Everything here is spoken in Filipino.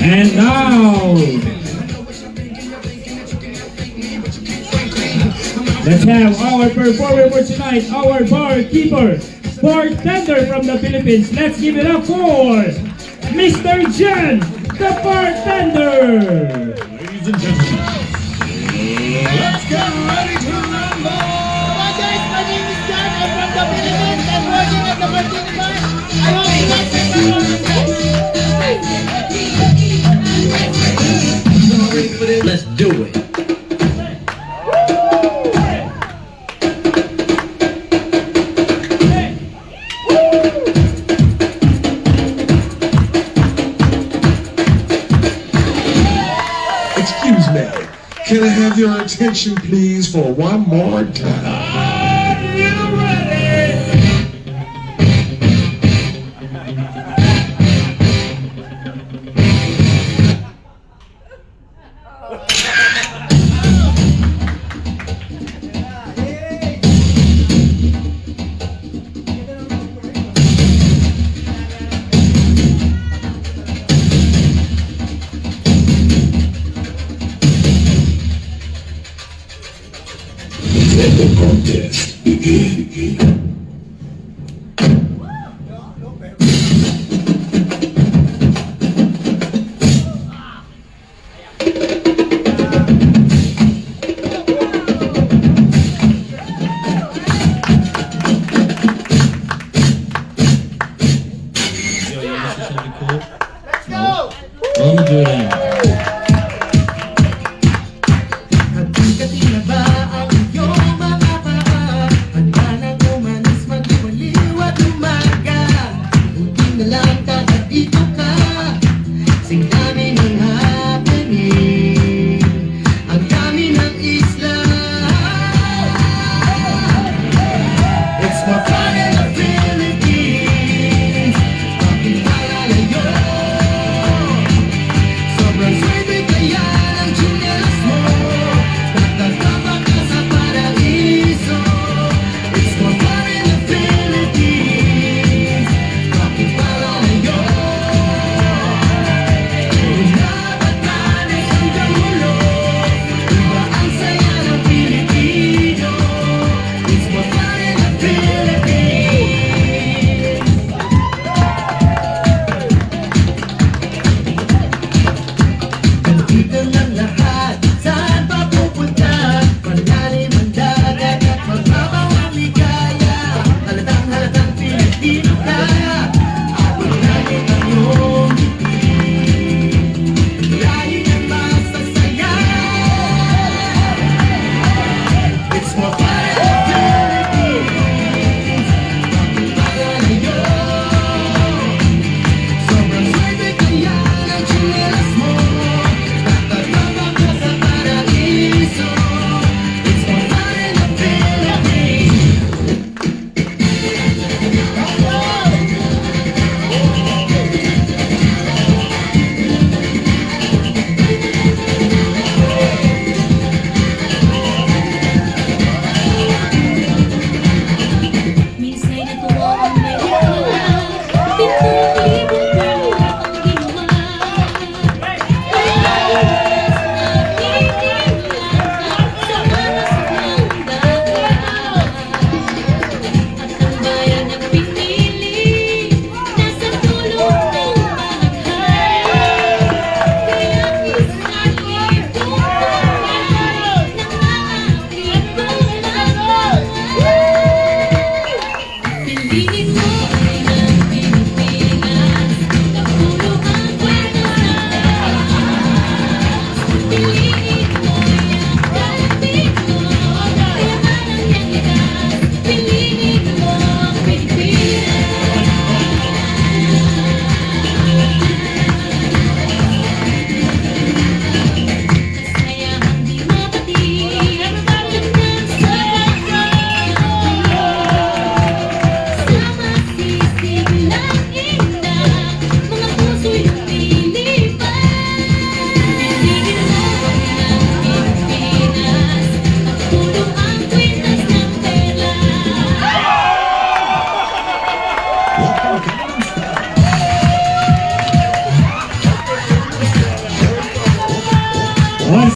And now, let's have our performer for tonight, our barkeeper, bartender from the Philippines. Let's give it up for Mr. Jan, the bartender. Ladies and gentlemen, let's get ready to rumble! Hi guys, my name is Jan. I'm from the Philippines. I'm working at the Martini Bar. I hope you guys will Let's do it. Excuse me, can I have your attention please for one more time? Are you ready? Let the contest begin. Yo, this is gonna be cool. Let's go! Well, I'm gonna do it anyway. Hati-hati na ba ang iyong mga paa? Handa na umalis, mag-iwaliw at umaga. Buti na lang kahit dito ka. Sing dami ng happening. Ang dami ng isla. It's more fun in the Philippines. Bakit malalayo? Sobrang swerte kaya ng tsinelas mo. Tatagama ka sa paraiso. It's more fun in the Philippines. Bakit malalayo? Pinabatanes hanggang ulo. Iba ang saya ng Pilipino. It's more fun in the Philippines. Nandito ng lahat, saan pa pupunta? Malalim ang dagat at magbabaw ang ligaya. Halatang Pilipino ka. At magnalit ang iyong ngiti. Layin ang masasaya. It's more fun in the Philippines. Bakit malalayo? Sobrang swerte kaya ng tsinelas mo. Tatagama ka sa paraiso. It's more fun in the Philippines. Once